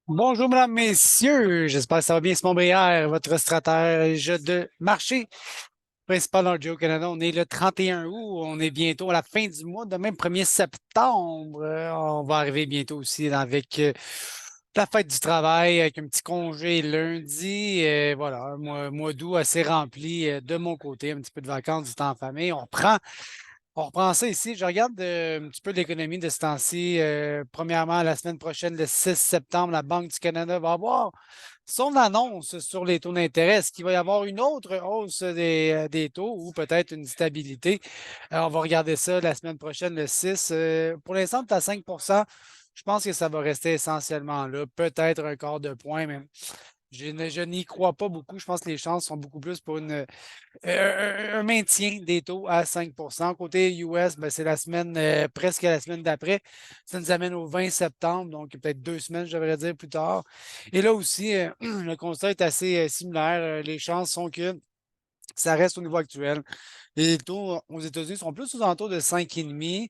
Bonjour, mesdames, messieurs. J'espère que ça va bien. Simon Brière, votre stratège de marché principal dans le Joe Canada. On est le 31 août. On est bientôt à la fin du mois. Demain, 1er septembre. On va arriver bientôt aussi avec la fête du travail, avec un petit congé lundi. Voilà, un mois d'août assez rempli de mon côté. Un petit peu de vacances, du temps en famille. On reprend ça ici. Je regarde un petit peu l'économie de ce temps-ci. Premièrement, la semaine prochaine, le 6 septembre, la Banque du Canada va avoir son annonce sur les taux d'intérêt. Est-ce qu'il va y avoir une autre hausse des taux ou peut-être une stabilité? On va regarder ça la semaine prochaine, le 6. Pour l'instant, c'est à 5. Je pense que ça va rester essentiellement là. Peut-être un quart de point, mais je n'y crois pas beaucoup. Je pense que les chances sont beaucoup plus pour un maintien des taux à 5. Côté US, ben, c'est la semaine, presque la semaine d'après. Ça nous amène au 20 septembre, donc peut-être 2 semaines, je devrais dire, plus tard. Et là aussi, le constat est assez similaire. Les chances sont que ça reste au niveau actuel. Les taux aux États-Unis sont plus aux alentours de 5,5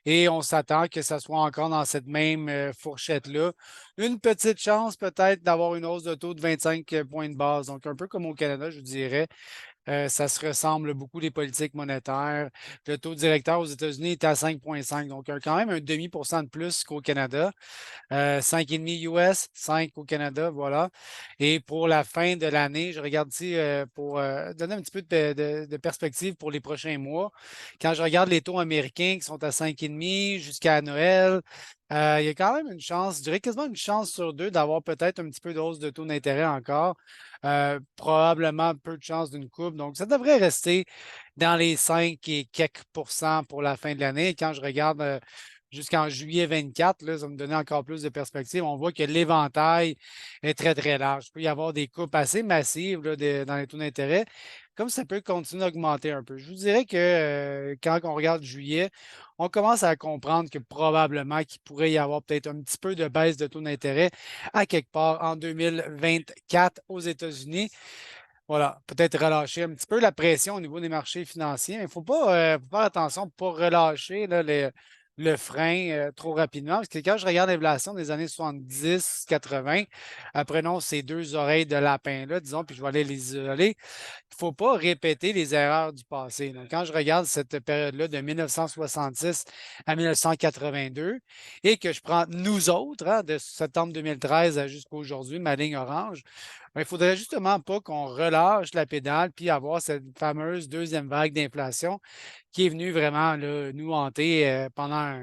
et on s'attend que ça soit encore dans cette même fourchette-là. Une petite chance peut-être d'avoir une hausse de taux de 25 points de base, donc un peu comme au Canada, je dirais. Ça se ressemble beaucoup les politiques monétaires. Le taux directeur aux États-Unis est à 5,5, donc quand même un demi pour cent de plus qu'au Canada. 5,5 US, 5 au Canada, voilà. Et pour la fin de l'année, je regarde ici pour donner un petit peu de perspective pour les prochains mois. Quand je regarde les taux américains qui sont à 5,5 jusqu'à Noël, il y a quand même une chance, je dirais quasiment une chance sur deux d'avoir peut-être un petit peu de hausse de taux d'intérêt encore. Probablement peu de chance d'une coupe. Donc, ça devrait rester dans les 5 et quelques pourcents pour la fin de l'année. Et quand je regarde jusqu'en juillet 24, là, ça va me donner encore plus de perspective. On voit que l'éventail est très, très large. Il peut y avoir des coupes assez massives là, dans les taux d'intérêt, comme ça peut continuer à augmenter un peu. Je vous dirais que quand on regarde juillet, on commence à comprendre que probablement qu'il pourrait y avoir peut-être un petit peu de baisse de taux d'intérêt à quelque part en 2024 aux États-Unis. Voilà, peut-être relâcher un petit peu la pression au niveau des marchés financiers. Mais il ne faut faire attention pour ne pas relâcher là, le frein trop rapidement. Parce que quand je regarde l'inflation des années 70-80, prenons ces deux oreilles de lapin-là, disons, puis je vais aller les isoler. Il ne faut pas répéter les erreurs du passé. Donc, quand je regarde cette période-là de 1966 à 1982 et que je prends nous autres, hein, de septembre 2013 jusqu'à aujourd'hui, ma ligne orange, ben, il ne faudrait justement pas qu'on relâche la pédale puis avoir cette fameuse deuxième vague d'inflation qui est venue vraiment là, nous hanter pendant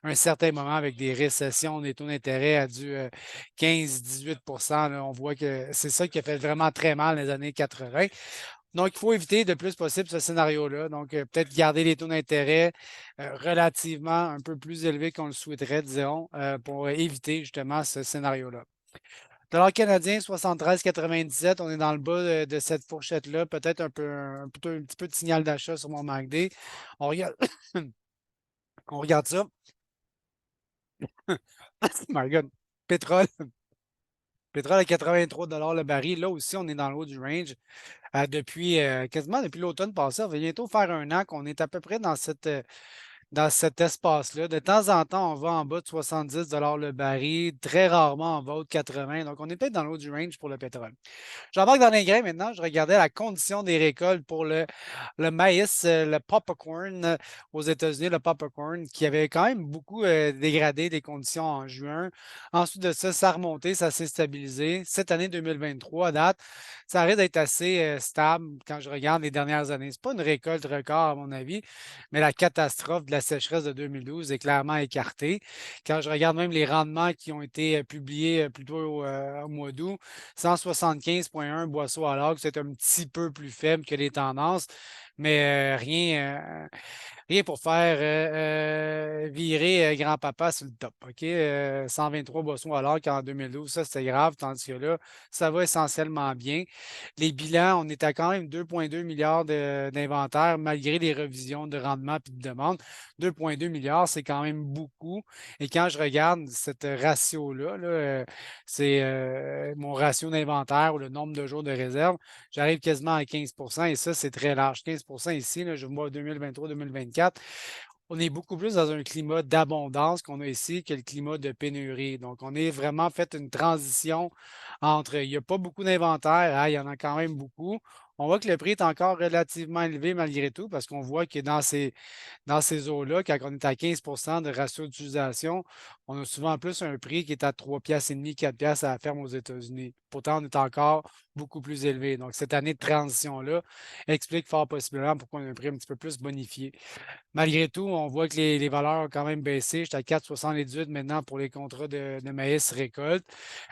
un certain moment avec des récessions, des taux d'intérêt à du 15-18 là. On voit que c'est ça qui a fait vraiment très mal dans les années 80. Donc, il faut éviter le plus possible ce scénario-là. Donc, peut-être garder les taux d'intérêt relativement un peu plus élevés qu'on le souhaiterait, disons, pour éviter justement ce scénario-là. Dollar canadien, 73,97. On est dans le bas de cette fourchette-là. Peut-être plutôt un petit peu de signal d'achat sur mon MACD. On regarde, on regarde ça. My God. Pétrole. Pétrole à 83 le baril. Là aussi, on est dans le haut du range. Depuis quasiment depuis l'automne passé, ça va bientôt faire un an qu'on est à peu près dans cet espace-là. De temps en temps, on va en bas de 70 le baril, très rarement en bas de 80. Donc, on est peut-être dans le haut du range pour le pétrole. J'embarque dans les grains maintenant. Je regardais la condition des récoltes pour le maïs, le popcorn aux États-Unis, le popcorn, qui avait quand même beaucoup dégradé des conditions en juin. Ensuite de ça, ça a remonté, ça s'est stabilisé. Cette année 2023, à date, ça arrête d'être assez stable quand je regarde les dernières années. Ce n'est pas une récolte record, à mon avis, mais la catastrophe de la sécheresse de 2012 est clairement écartée. Quand je regarde même les rendements qui ont été publiés plus tôt au mois d'août, 175,1 boisseaux à l'orgue, c'est un petit peu plus faible que les tendances, mais rien pour faire virer grand-papa sur le top. OK? 123 boissons à l'heure qu'en 2012, ça c'était grave, tandis que là, ça va essentiellement bien. Les bilans, on est à quand même 2,2 milliards d'inventaire malgré les revisions de rendement et de demande. 2,2 milliards, c'est quand même beaucoup. Et quand je regarde cette ratio-là, là, c'est mon ratio d'inventaire ou le nombre de jours de réserve, j'arrive quasiment à 15 et ça, c'est très large. 15 ici, là, je vois 2023-2024. On est beaucoup plus dans un climat d'abondance qu'on a ici que le climat de pénurie. Donc, on est vraiment fait une transition entre, il n'y a pas beaucoup d'inventaire, hein, il y en a quand même beaucoup. On voit que le prix est encore relativement élevé malgré tout parce qu'on voit que dans ces eaux-là, quand on est à 15 de ratio d'utilisation, on a souvent plus un prix qui est à 3 piastres et demi, 4 piastres à la ferme aux États-Unis. Pourtant, on est encore beaucoup plus élevé. Donc, cette année de transition-là explique fort possiblement pourquoi on a un prix un petit peu plus bonifié. Malgré tout, on voit que les valeurs ont quand même baissé. J'étais à 4,78 maintenant pour les contrats de maïs récolte.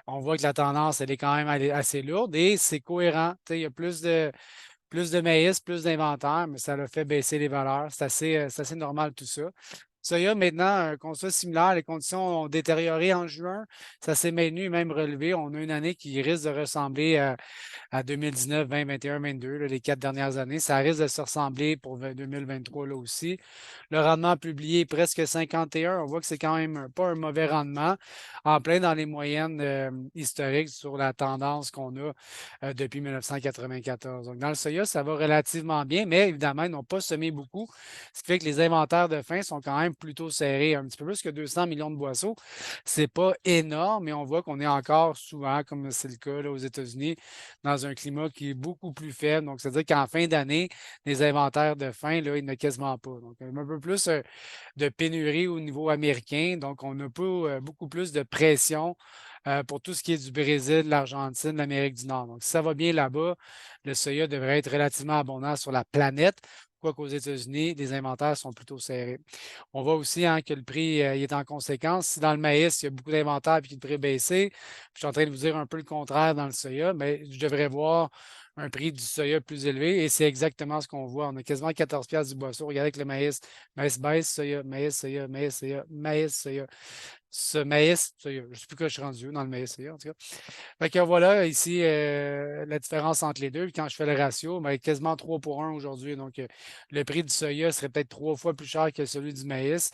On voit que la tendance, elle est quand même assez lourde et c'est cohérent. Tu sais, il y a plus de maïs, plus d'inventaire, mais ça a fait baisser les valeurs. C'est assez normal tout ça. Soya, maintenant, un constat similaire, les conditions ont détérioré en juin. Ça s'est maintenu et même relevé. On a une année qui risque de ressembler à 2019, 20, 21, 22, là, les 4 dernières années. Ça risque de se ressembler pour 2023 là aussi. Le rendement publié est presque 51. On voit que c'est quand même pas un mauvais rendement, en plein dans les moyennes historiques sur la tendance qu'on a depuis 1994. Donc, dans le soya, ça va relativement bien, mais évidemment, ils n'ont pas semé beaucoup, ce qui fait que les inventaires de fin sont quand même plutôt serrés, un petit peu plus que 200 millions de boisseaux. C'est pas énorme, mais on voit qu'on est encore souvent, comme c'est le cas là, aux États-Unis, dans un climat qui est beaucoup plus faible. Donc, c'est-à-dire qu'en fin d'année, les inventaires de fin, là, il n'y en a quasiment pas. Donc, un peu plus de pénurie au niveau américain. Donc, on a beaucoup plus de pression pour tout ce qui est du Brésil, de l'Argentine, de l'Amérique du Nord. Donc, si ça va bien là-bas, le soya devrait être relativement abondant sur la planète. Quoiqu'aux États-Unis, les inventaires sont plutôt serrés. On voit aussi hein, que le prix il est en conséquence. Si dans le maïs, il y a beaucoup d'inventaires et que le prix est baissé, je suis en train de vous dire un peu le contraire dans le soya, mais je devrais voir un prix du soya plus élevé et c'est exactement ce qu'on voit. On a quasiment 14 piastres du boisseau. Regardez avec le maïs. Maïs baisse, soya, maïs, soya, maïs, soya, maïs, soya. Ce maïs, soya. Je ne sais plus quoi je suis rendu dans le maïs, soya, en tout cas. Fait que voilà, ici, la différence entre les deux. Puis quand je fais le ratio, ben, quasiment 3 pour 1 aujourd'hui. Donc, le prix du soya serait peut-être 3 fois plus cher que celui du maïs.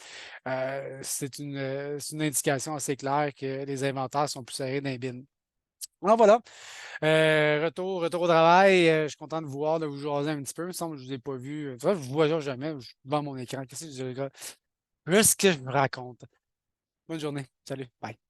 C'est une indication assez claire que les inventaires sont plus serrés dans les bins. Alors voilà, retour au travail. Je suis content de vous voir, de vous jaser un petit peu. Il me semble que je ne vous ai pas vu. Tu vois, je vous vois jamais. Je suis devant mon écran. Qu'est-ce que je raconte? Bonne journée. Salut. Bye.